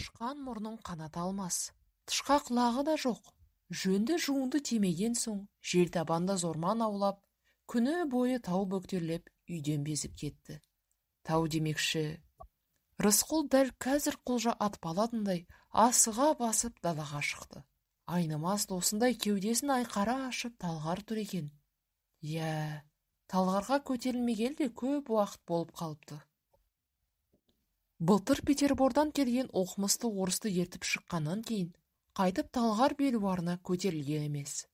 Тышқан мұрның қанат алмас. Тышқа құлағы да жоқ. Жөнді жуынды тимеген соң, жел табанда зорман аулап, күні бойы тау бөктерлеп, үйден безіп кетті. Тау демекші, Рысқұл дәл қазір құлжа атпалатындай асыға басып далаға шықты. Айнымас досындай кеудесін айқара ашып талғар тұр екен. Талғарға көтерілмегелі де көп уақыт болып қалыпты. Былтыр Петербордан келген оқымысты орысты ертіп шыққаннан кейін, қайтып талғар белуарына көтерілген емес.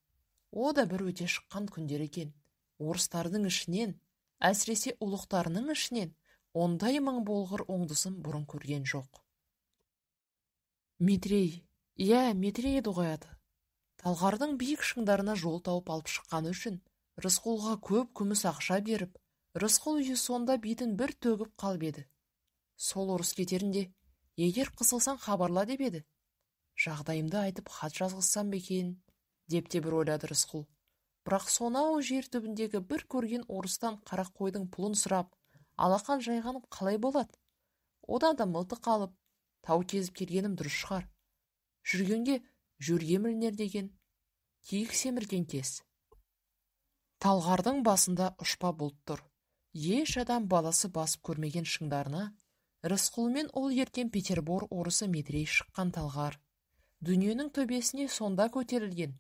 О да бір өте шыққан күндер екен. Орыстардың ішінен, әсіресе ұлықтарының ішінен, ондай мың болғыр оңдысын бұрын көрген жоқ. Метрей еді ғой аты. Талғардың биік шыңдарына жол тауып алып шыққаны үшін Рысқұлға көп күміс ақша беріп, Рысқұл үйі сонда бетін бір төгіп қалып еді. Сол орыс кетерінде, егер қысылсаң хабарла деп еді. Жағдайымды айтып хат жазғызсам ба екен, деп те бір ойлады Рысқұл. Бірақ сонау жер түбіндегі бір көрген орыстан қара қойдың пұлын сұрап, алақан жайғанып қалай болады? Одан да мылтық қалып, тау кезіп келгенім дұрыс шығар. Жүргенге жөрге мілінер деген, киік семірген кез. Талғардың басында ұшпа бұлт тұр. Еш адам баласы басып көрмеген шыңдарына, Рысқұлмен ол ерткен Петербор орысы Метрей шыққан талғар. Дүниенің төбесіне сонда көтерілген,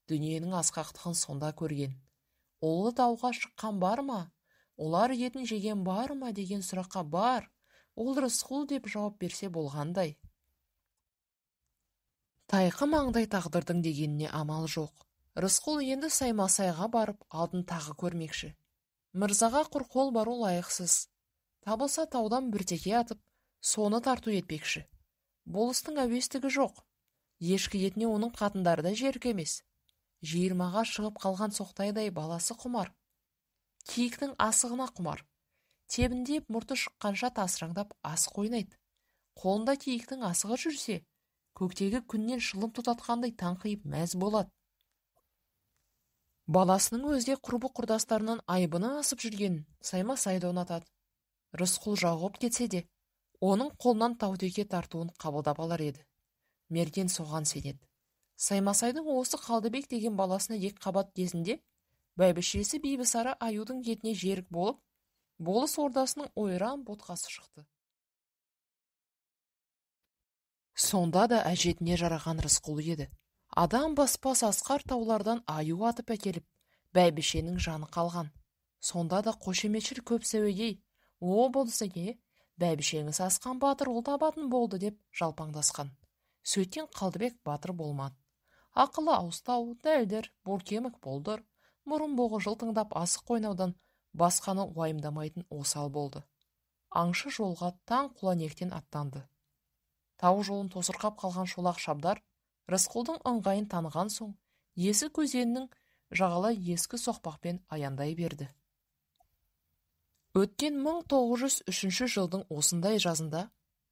дүниенің асқақтығын сонда көрген. Олы тауға шыққан бар ма? Олар етін жеген бар ма деген сұраққа бар. Ол Рысқұл деп жауап берсе болғандай. Тайқы маңдай тағдырдың дегеніне амал жоқ. Рысқұл енді Саймасайға барып алдын тағы көрмекші. Мырзаға құр қол бару лайықсыз. Табылса таудан біртеке атып, соны тарту етпекші. Болыстың әуестігі жоқ. Ешкі етіне оның қатындары да жерік емес. Жиырмаға шығып қалған соқтайдай баласы құмар. Киіктің асығына құмар. Тебіндеп мұрты шыққанша тасыраңдап асық ойнайды. Қолында киіктің асығы жүрсе, көктегі күннен шылым тұтатқандай таңқиып мәз болады. Баласының өзде құрбы құрдастарынан айбыны асып жүрген Саймасайды ұнатады. Рысқұл жауығып кетсе де, оның қолынан таутеке тартуын қабылдап алар еді. Мерген соған сенеді. Саймасайдың осы Қалдыбек деген баласына ек қабат кезінде, бәйбішесі Бибісары аюдың етіне жерік болып, болыс ордасының ойран ботқасы шықты. Сонда да әжетіне жараған Рысқұл еді. Адам баспас асқар таулардан аю атып әкеліп, бәйбішенің жаны қалған. Сонда да қошеметшіл көп сәуегей, о болысеге, бәйбішеңіз асқан батыр ұл табатын болды деп жалпаңдасқан. Сөйткен Қалдыбек батыр болмады. Ақылы аустау, дәлдір, боркемік болдыр, мұрын боғы жылтыңдап асық қойнаудан басқаны уайымдамайтын осал болды. Аңшы жолға таң құланектен аттанды. Тау жолын тосырқап қалған шолақ шабдар Рысқұлдың ыңғайын таныған соң, есік өзенінің жағалай ескі соқпақпен аяңдай берді. Өткен 1903 жылдың осындай жазында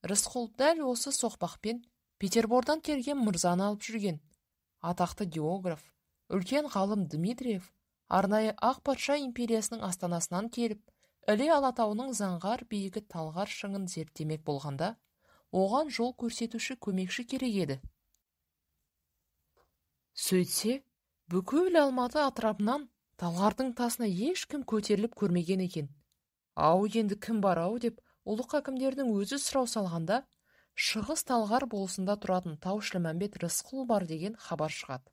Рысқұл дәл осы соқпақпен Петербордан келген мырзаны алып жүрген. Атақты географ, үлкен ғалым Дмитриев арнайы Ақ патша империясының астанасынан келіп, Іле Алатауының заңғар биігі талғар шыңын зерттемек болғанда, оған жол көрсетуші көмекші керек еді. Сөйтсе, бүкіл Алматы атырабынан талғардың тасына ешкім көтеріліп көрмеген екен. Ау енді кім бар ау деп ұлық әкімдердің өзі сұрау салғанда, Шығыс Талғар болысында тұратын Тау-Шілмәмбет Рысқұл бар деген хабар шығады.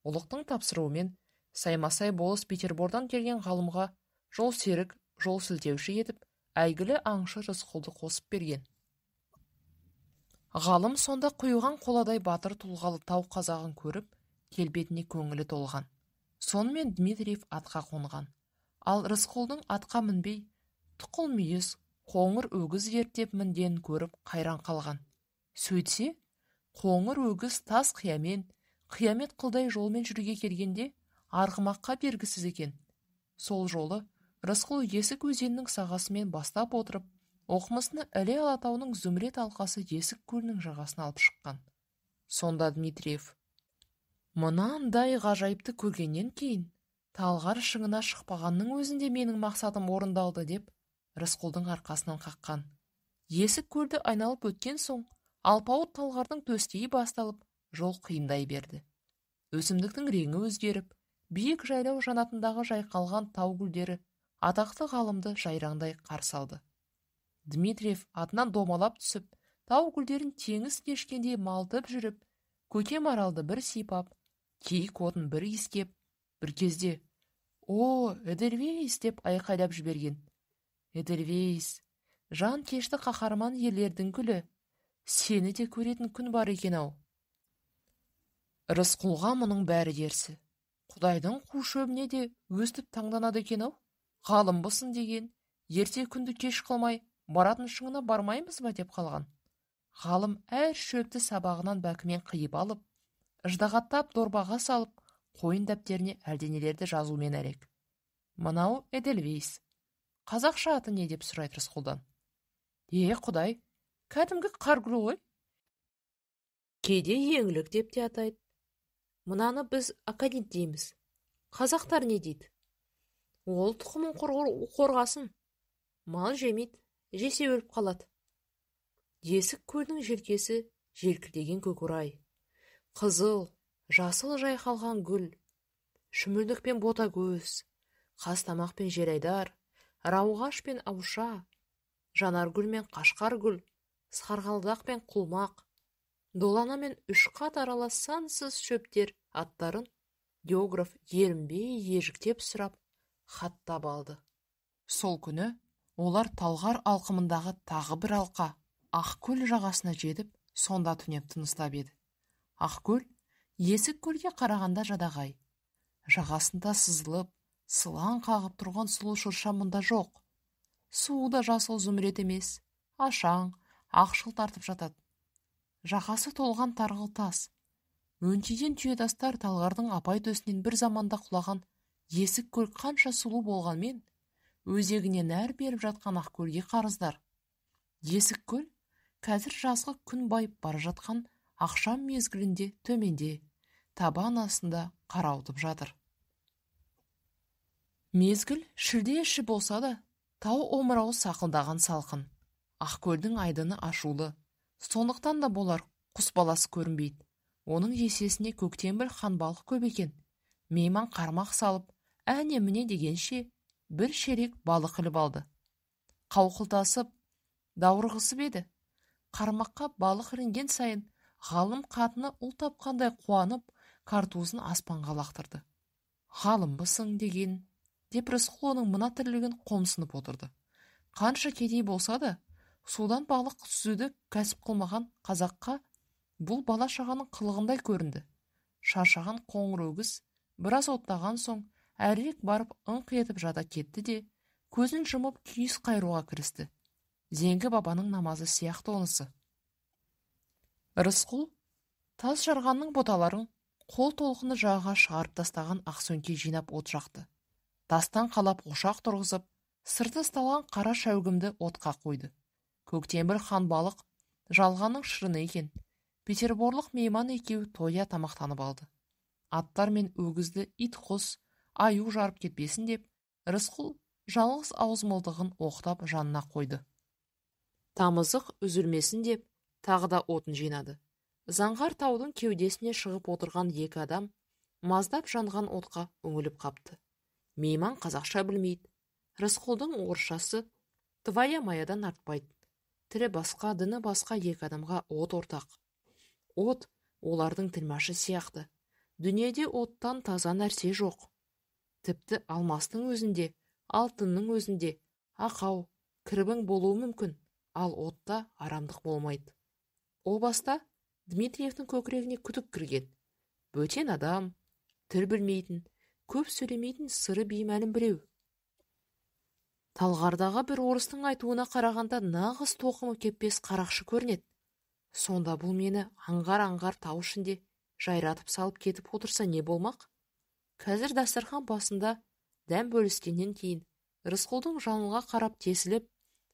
Ұлықтың тапсыруымен Саймасай болыс Петербордан келген ғалымға жол серік, жол сілтеуші етіп, әйгілі аңшы Рысқұлды қосып берген. Ғалым сонда құйған қоладай батыр тұлғалы тау қазағын көріп, келбетіне көңілі толған. Сонымен Дмитриев атқа қонған. Ал Рысқұлдың атқа мінбей, тұқыл мүйіз, қоңыр өгіз ертеп мінгенін көріп қайран қалған. Сөйтсе, қоңыр өгіз тас қиямен, қиямет қылдай жолмен жүруге келгенде, арғымаққа бергісіз екен. Сол жолы Рысқұл Есік өзенінің сағасымен бастап отырып, оқымысыны Іле Алатауының Зүмірет алқасы Есік көлінің жағасына алып шыққан. Сонда Дмитриев: "Мынандай ғажайыпты көргеннен кейін, талғар шыңына шықпағанның өзінде менің мақсатым орындалды" деп Рысқұлдың арқасынан қаққан. Есік көлді айналып өткен соң, Алпауыт талғардың төстейі басталып, жол қиындай берді. Өсімдіктің реңі өзгеріп, биік жайлау жанатындағы жайқалған тау гүлдері атақты ғалымды жайраңдай қарсы алды. Дмитриев атынан домалап түсіп, тау гүлдерін теңіз кешкенде малтып жүріп, көкем аралды бір сипап, киік отын бір иіскеп, бір кезде «О, Эдельвейс!» деп айқайлап жіберген. Эдельвейс, жан кешті қаһарман ерлердің күлі, сені де көретін күн бар екен-ау. Рысқұлға мұның бәрі дерсі. Құдайдың қу шөбіне де өстіп таңданады екен-ау. Ғалымбысың деген, ерте күнді кеш қылмай, баратын шыңына бармаймыз ба деп қалған. Ғалым әр шөпті сабағынан бәкімен қиып алып, ыждағаттап дорбаға салып, қойын дәптеріне әлденелерді жазумен әрек. Мынау Эдельвейс. Қазақша аты не деп сұрайды Рысқұлдан. Құдай, кәдімгі қаргүл ғой. Кейде еңлік деп те атайды. Мынаны біз аконит дейміз. Қазақтар не дейді? Ол тұқымын қорғасын. Мал жемейді, жесе өліп қалады. Есік көлдің желкесі желкілдеген көкорай. Қызыл, жасыл жайқалған гүл. Шүмілдік пен ботагөз, қастамақ пен жерайдар, рауғаш пен ауша, жанаргүл мен қашқаргүл, сарғалдақ пен құлмақ, долана мен үш қат аралас сансыз шөптер аттарын географ ерінбей ежіктеп сұрап, хаттап алды. Сол күні олар Талғар алқымындағы тағы бір алқа Ақкөл жағасына жетіп, сонда түнеп тыныстап еді. Ақкөл Есік көлге қарағанда жадағай. Жағасында сызылып, сылаң қағып тұрған сұлу шырша мұнда жоқ. Суы да жасыл зүмірет емес, ашаң, ақшыл тартып жатады. Жағасы толған тарғыл тас. Өңтиден түйетастар Талғардың апай төсінен бір заманда құлаған Есік көл қанша сұлу болғанмен, өзегінен әр беріп жатқан Ақкөлге қарыздар. Есік көл қазір жазғы күн байып бара жатқан ақшам мезгілінде төменде, табан астында қарауытып жатыр. Мезгіл шілде іші болса да, тау омырауы сақылдаған салқын. Ақкөлдің айдыны ашулы, сондықтан да болар құс баласы көрінбейді. Оның есесіне көктен бір ханбалық көп екен. Мейман қармақ салып, әне міне дегенше бір шерек балық іліп алды. Қауқылтасып, даурығысып еді. Қармаққа балық ілінген сайын, ғалым қатыны ұл тапқандай қуанып, картузын аспанға лақтырды. Ғалымбысың деген, деп Рысқұл оның мына тірлігін қомсынып отырды. Қанша кедей болса да, судан балық сүзуді кәсіп қылмаған қазаққа бұл бала-шағаның қылығындай көрінді. Шаршаған қоңыр өгіз біраз оттаған соң әрірек барып ыңқ етіп жата кетті де, көзін жұмып күйіс қайруға кірісті. Зеңгі бабаның намазы сияқты онысы. Рысқұл тас жарғанның боталарын қол толқыны жағаға шығарып тастаған ақсөңке жинап от жақты. Тастан қалап ошақ тұрғызып, сырты ысталған қара шәугімді отқа қойды. Көктен бір ханбалық жалғанның шырыны екен. Петерборлық мейман екеуі тойда тамақтанып алды. Аттар мен өгізді ит құс, аю жарып кетпесін деп, Рысқұл жалғыз ауыз мылтығын оқтап жанына қойды. Тамызық үзілмесін деп, тағы да отын жинады. Заңғар таудың кеудесіне шығып отырған екі адам маздап жанған отқа үңіліп қапты. Мейман қазақша білмейді. Рысқұлдың орысшасы твая маядан артпайды. Тілі басқа, діні басқа екі адамға от ортақ. От олардың тілмашы сияқты. Дүниеде оттан таза нәрсе жоқ. Тіпті алмастың өзінде, алтынның өзінде ақау, кірбің болуы мүмкін, ал отта арамдық болмайды. О баста Дмитриевтің көкірегіне күдік кірген. Бөтен адам, тіл білмейтін, көп сөйлемейтін сыры беймәлім біреу. Талғардағы бір орыстың айтуына қарағанда нағыз тоқымы кеппес қарақшы көрінеді. Сонда бұл мені аңғар-аңғар тау ішінде жайратып салып кетіп отырса не болмақ? Қазір дастархан басында дәм бөліскеннен кейін Рысқұлдың жанылға қарап тесіліп,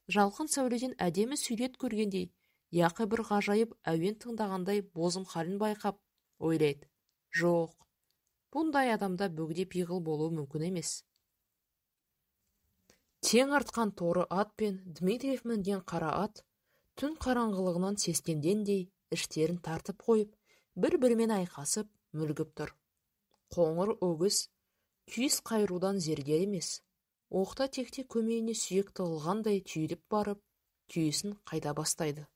жалқын сәуледен әдемі сүйрет көргендей, яқы бір ғажайып әуен тыңдағандай бозым халін байқап, ойлайды. Жоқ, бұндай адамда бөгде пиғыл болуы мүмкін емес. Тең артқан торы ат пен Дмитриев мінген қара ат Түн қараңғылығынан сескенгендей іштерін тартып қойып, бір-бірімен айқасып, мүлгіп тұр. Қоңыр өгіз күйіс қайырудан зергер емес. Оқта-текте көмейіне сүйек тығылғандай түйіліп барып, күйісін қайта бастайды.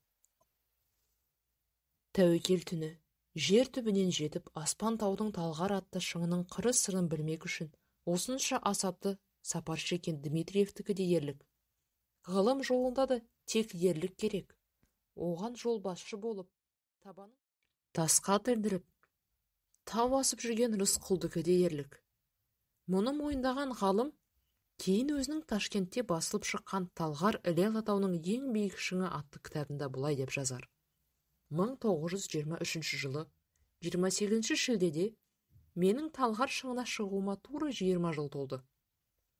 Тәуекел түні, жер түбінен жетіп, аспан таудың талғар атты шыңының қыры-сырын білмек үшін, осынша асапты сапар шеккен Дмитриевтікі де ерлік. Ғылым жолында да тек ерлік керек. Оған жол басшы болып, табанын тасқа тілдіріп, тау асып жүрген Рысқұлдікі де ерлік. Мұны мойындаған ғалым кейін өзінің Ташкентте басылып шыққан Талғар Іле Алатауының ең биік шыңы атты кітабында бұлай деп жазар. 1923 жылы 28 шілдеде менің Талғар шыңына шығуыма тура 20 жыл толды.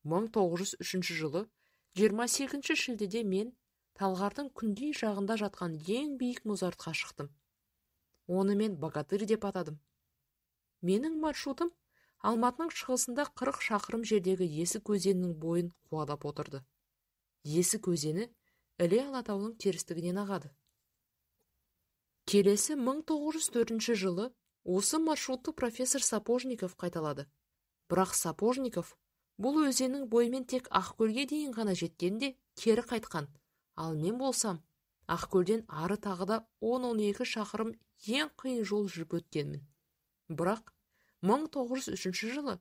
1903 жылы 28 шілдеде мен Талғардың күнгей жағында жатқан ең биік мұзартқа шықтым. Оны мен Богатырь деп атадым. Менің маршрутым Алматының шығысында 40 шақырым жердегі Есік өзенінің бойын қуалап отырды. Есік өзені Іле Алатауының терістігінен ағады. Келесі 1904 жылы осы маршрутты профессор Сапожников қайталады. Бірақ Сапожников бұл өзеннің бойымен тек Ақкөлге дейін ғана жеткенде кері қайтқан. Ал мен болсам, Ақкөлден ары тағы да 10-12 шақырым ең қиын жол жүріп өткенмін. Бірақ 1903 жылы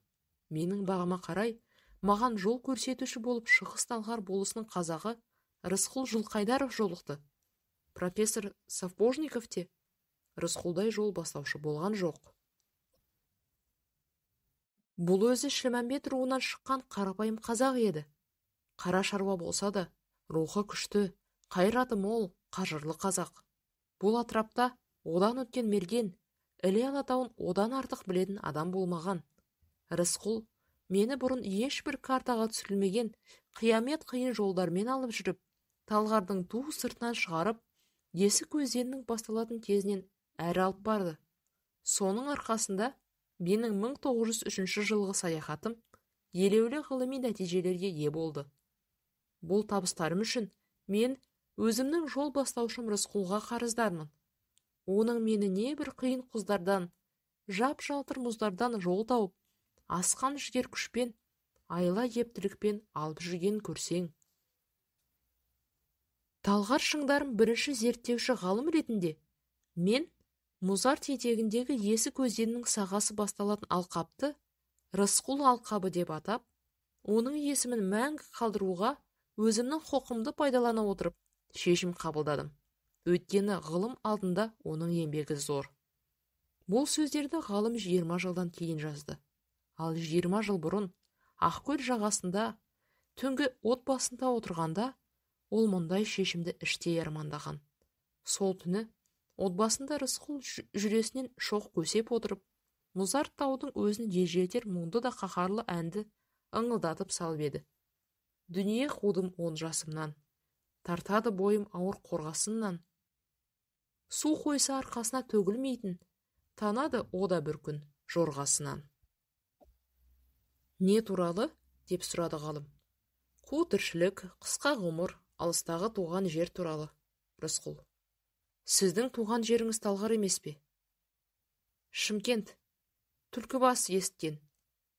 менің бағыма қарай маған жол көрсетуші болып Шығыс Талғар болысының қазағы Рысқұл Жылқайдаров жолықты. Профессор Сапожников те Рысқұлдай жол бастаушы болған жоқ. Бұл өзі Шілмәмбет руынан шыққан қарапайым қазақ еді. Қара шаруа болса да, рухы күшті, қайраты мол, қажырлы қазақ. Бұл атырапта одан өткен мерген, Іле Алатауын одан артық білетін адам болмаған. Рысқұл мені бұрын ешбір картаға түсірілмеген қиямет қиын жолдармен алып жүріп, Талғардың ту сыртынан шығарып, Есік өзенінің басталатын кезінен әрі алып барды. Соның арқасында менің 1903 жылғы саяхатым елеулі ғылыми нәтижелерге ие болды. Бұл табыстарым үшін мен өзімнің жол бастаушым Рысқұлға қарыздармын. Оның мені небір қиын құздардан, жап-жалтыр мұздардан жол тауып, асқан жігер күшпен, айла ептілікпен алып жүрген көрсең. Талғар шыңдарын бірінші зерттеуші ғалым ретінде мен мұзарт етегіндегі Есік өзенінің сағасы басталатын алқапты Рысқұл алқабы деп атап, оның есімін мәңгі қалдыруға өзімнің құқымды пайдалана отырып шешім қабылдадым. Өйткені ғылым алдында оның еңбегі зор. Бұл сөздерді ғалым 20 жылдан кейін жазды. Ал 20 жыл бұрын Ақкөл жағасында түнгі от басында отырғанда ол мұндай шешімді іштей армандаған. Сол түні от басында Рысқұл жүресінен шоқ көсеп отырып, мұзарт таудың өзін ежелетер мұңды да қаһарлы әнді ыңылдатып салып еді. Дүние қудым 10 жасымнан, тартады бойым ауыр қорғасыннан. Су қойса арқасына төгілмейтін, танады ода бір күн жорғасынан. Не туралы? Деп сұрады ғалым. Қу тіршілік, қысқа ғұмыр, алыстағы туған жер туралы. Рысқұл. Сіздің туған жеріңіз Талғар емес пе? Шымкент. Түлкібас есткен.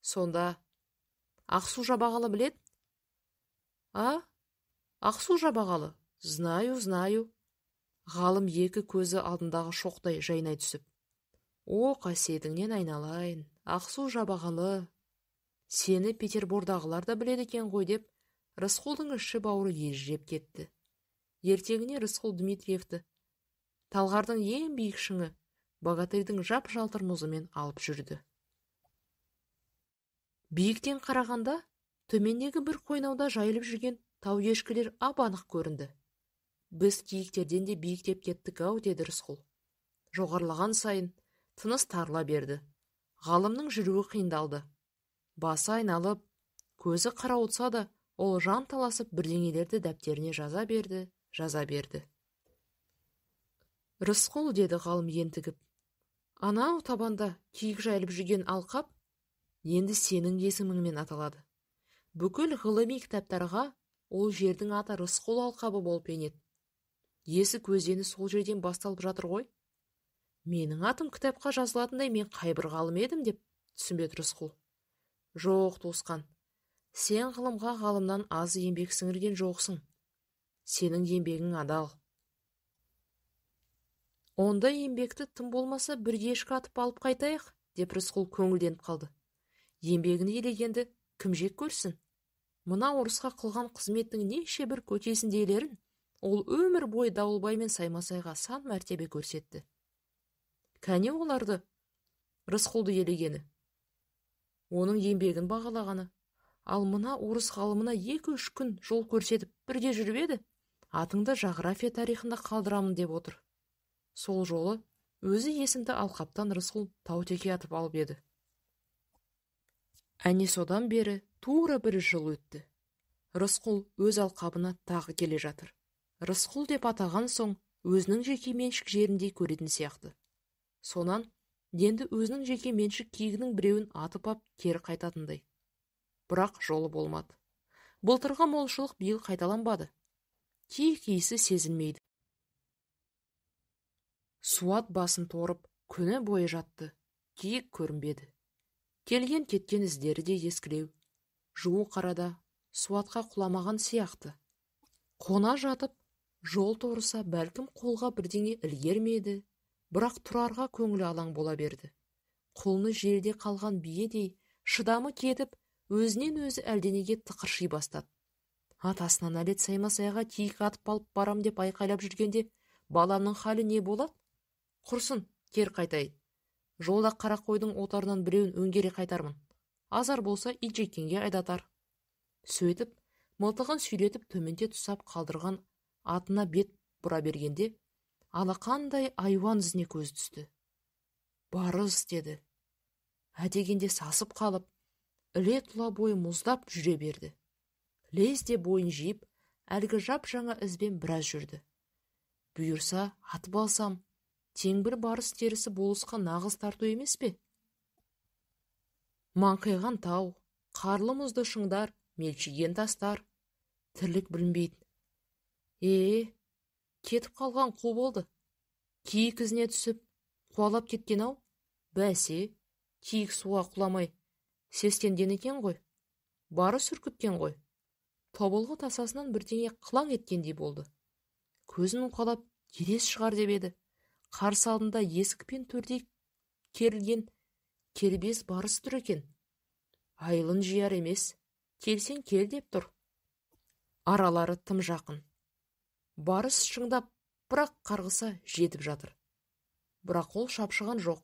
Сонда Ақсу Жабағалы білет? Ақсу Жабағалы. Знаю. Ғалым екі көзі алдындағы шоқтай жайнай түсіп. О, қасиетіңнен айналайын, Ақсу Жабағалы. Сені Петербордағылар да біледі екен ғой деп, Рысқұлдың іші бауыры ежіреп кетті. Ертеңіне Рысқұл Дмитриевті Талғардың ең биік шыңы Богатырьдің жап-жалтыр мұзымен алып жүрді. Биіктен қарағанда төмендегі бір қойнауда жайылып жүрген тау ешкілер ап-анық көрінді. Біз киіктерден де биіктеп кеттік ау, деді Рысқұл. Жоғарылаған сайын тыныс тарыла берді. Ғалымның жүруі қиындалды. Басы айналып, көзі қарауытса да, ол жан таласып бірдеңелерді дәптеріне жаза берді. Рысқұл, деді ғалым ентігіп. Анау табанда киік жайылып жүрген алқап енді сенің есіміңмен аталады. Бүкіл ғылыми кітаптарға ол жердің аты Рысқұл алқабы болып енеді. Есік өзені сол жерден басталып жатыр ғой. Менің атым кітапқа жазылатындай мен қайбір ғалым едім деп түсінбеді Рысқұл. Жоқ, туысқан, сен ғылымға ғалымнан аз еңбек сіңірген жоқсың. Сенің еңбегің адал. Онда еңбекті тым болмаса бір ешкі атып алып қайтайық, деп Рысқұл көңілденіп қалды. Еңбегін елегенді кім жек көрсін? Мына орысқа қылған қызметтің неше бір көтесіндейлерін ол өмір бойы Дауылбай мен Саймасайға сан мәртебе көрсетті. Кәне оларды, Рысқұлды елегені. Оның еңбегін бағалағаны. Ал мына орыс ғалымына 2-3 күн жол көрсетіп бірге жүріп еді, атыңды жағрафия тарихында қалдырамын деп отыр. Сол жолы өзі есімді алқаптан Рысқұл таутеке атып алып еді. Әне содан бері тура 1 жыл өтті. Рысқұл өз алқабына тағы келе жатыр. Рысқұл деп атаған соң өзінің жеке меншік жеріндей көретін сияқты. Сонан енді өзінің жеке меншік киігінің біреуін атып ап кері қайтатындай. Бірақ жолы болмады. Былтырғы молшылық биыл қайталанбады. Киік иісі сезілмейді. Суат басын торып, күні бойы жатты. Киік көрінбеді. Келген кеткен іздері де ескілеу. Жуы қарада суатқа құламаған сияқты. Қона жатып, жол торыса бәлкім қолға бірдеңе ілгермеді, бірақ тұрарға көңілі алаң бола берді. Құлыны жерде қалған биедей шыдамы кетіп, өзінен өзі әлденеге тықырши бастады. Атасынан әлет Саймасайға киік атып алып барам деп айқайлап жүргенде, баламның халі не болады? Құрсын, кер қайтайын. Жолда қара қойдың отарынан біреуін өңгере қайтармын. Азар болса итжеккенге айдатар. Сөйтіп, мылтығын сүйретіп төменде тұсап қалдырған атына бет бұра бергенде, алақандай айуан ізіне көз түсті. Барыс, деді. Әдегенде сасып қалып, іле тұла бойы мұздап жүре берді. Лезде бойын жиып, әлгі жап жаңа ізбен біраз жүрді. Бұйырса, атып алсам, теңбіл барыс терісі болысқа нағыз тарту емес пе? Маңқиған тау, қарлы мұзды шыңдар, мелшиген тастар, тірлік білінбейді. Кетіп қалған қу болды. Киік ізіне түсіп, қуалап кеткен-ау. Бәсе, киік суға құламай, сескенген екен ғой. Бары сүркіткен ғой. Тобылғы тасасынан бірдеңе қылаң еткендей болды. Көзін уқалап, ерес шығар деп еді. Қарсы алдында есік пен төрдей керілген кербез барыс тұр екен. Айлын жияр емес, келсең кел деп тұр. Аралары тым жақын. Барыс шыңдап, бірақ қарғыса жетіп жатыр. Бірақ ол шапшыған жоқ.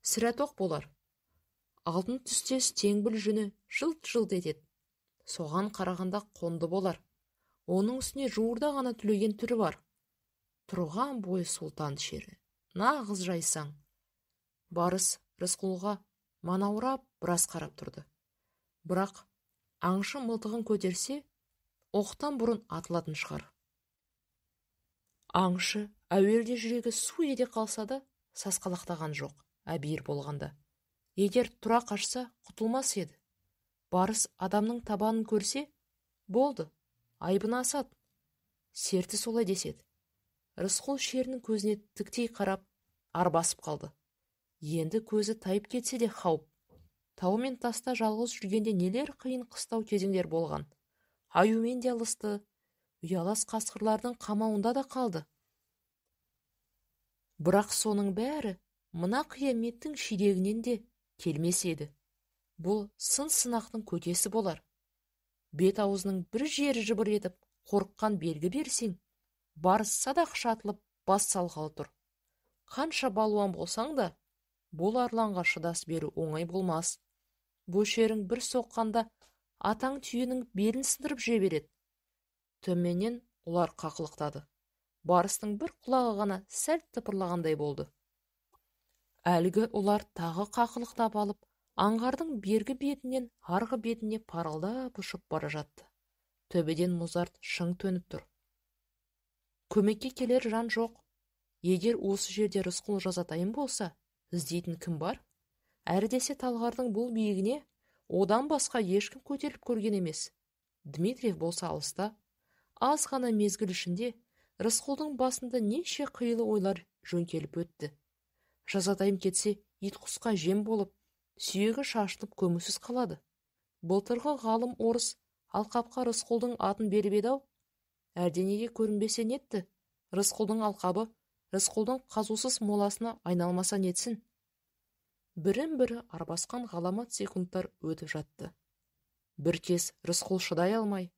Сірә тоқ болар. Алтын түстес теңбіл жүні жылт-жылт етеді. Соған қарағанда қонды болар. Оның үстіне жуырда ғана түлеген түрі бар. Тұрған бойы сұлтан шері. Нағыз жайсаң. Барыс Рысқұлға манаурап біраз қарап тұрды. Бірақ аңшы мылтығын көтерсе, оқтан бұрын атылатын шығар. Аңшы әуелде жүрегі су ете қалса да, сасқалақтаған жоқ, әбейір болғанда. Егер тұра қашса, құтылмас еді. Барыс адамның табанын көрсе, болды, айбын асады. Серті солай деседі. Рысқұл шерінің көзіне тіктей қарап, арбасып қалды. Енді көзі тайып кетсе де қауіп. Тау мен таста жалғыз жүргенде нелер қиын қыстау кезеңдер болған. Аюмен де алысты, ұялас қасқырлардың қамауында да қалды. Бірақ соның бәрі мына қияметтің шидегінен де келмес еді. Бұл сын-сынақтың көтесі болар. Бет аузының бір жері жыбыр етіп, қорыққан белгі берсең, барыс садақ шатылып, бас салғалы тұр. Қанша балуан болсаң да, бұл арланға шыдас беру оңай болмас. Бөшерің бір соққанда атаң түйенің белін сындырып жүре береді. Төменнен олар қақылықтады. Барыстың бір құлағы ғана сәл тыпырлағандай болды. Әлгі олар тағы қақылықтап алып, аңғардың бергі бетінен арғы бетіне парылдап ұшып бара жатты. Төбеден мұзарт шың төніп тұр. Көмекке келер жан жоқ. Егер осы жерде Рысқұл жазатайым болса, іздейтін кім бар? Әрі десе талғардың бұл биігіне одан басқа ешкім көтеріліп көрген емес. Дмитриев болса алыста, аз ғана мезгіл ішінде Рысқұлдың басында неше қилы ойлар жөнкеліп өтті. Жазатайым кетсе, ит құсқа жем болып, сүйегі шашылып көмусіз қалады. Былтырғы ғалым орыс алқапқа Рысқұлдың атын беріп еді-ау. Әлденеге көрінбесе нетті? Рысқұлдың алқабы Рысқұлдың қазусыз моласына айналмаса нетсін? Бірін-бірі арбасқан ғаламат секундтар өтіп жатты. Бір кез Рысқұл шыдай алмай,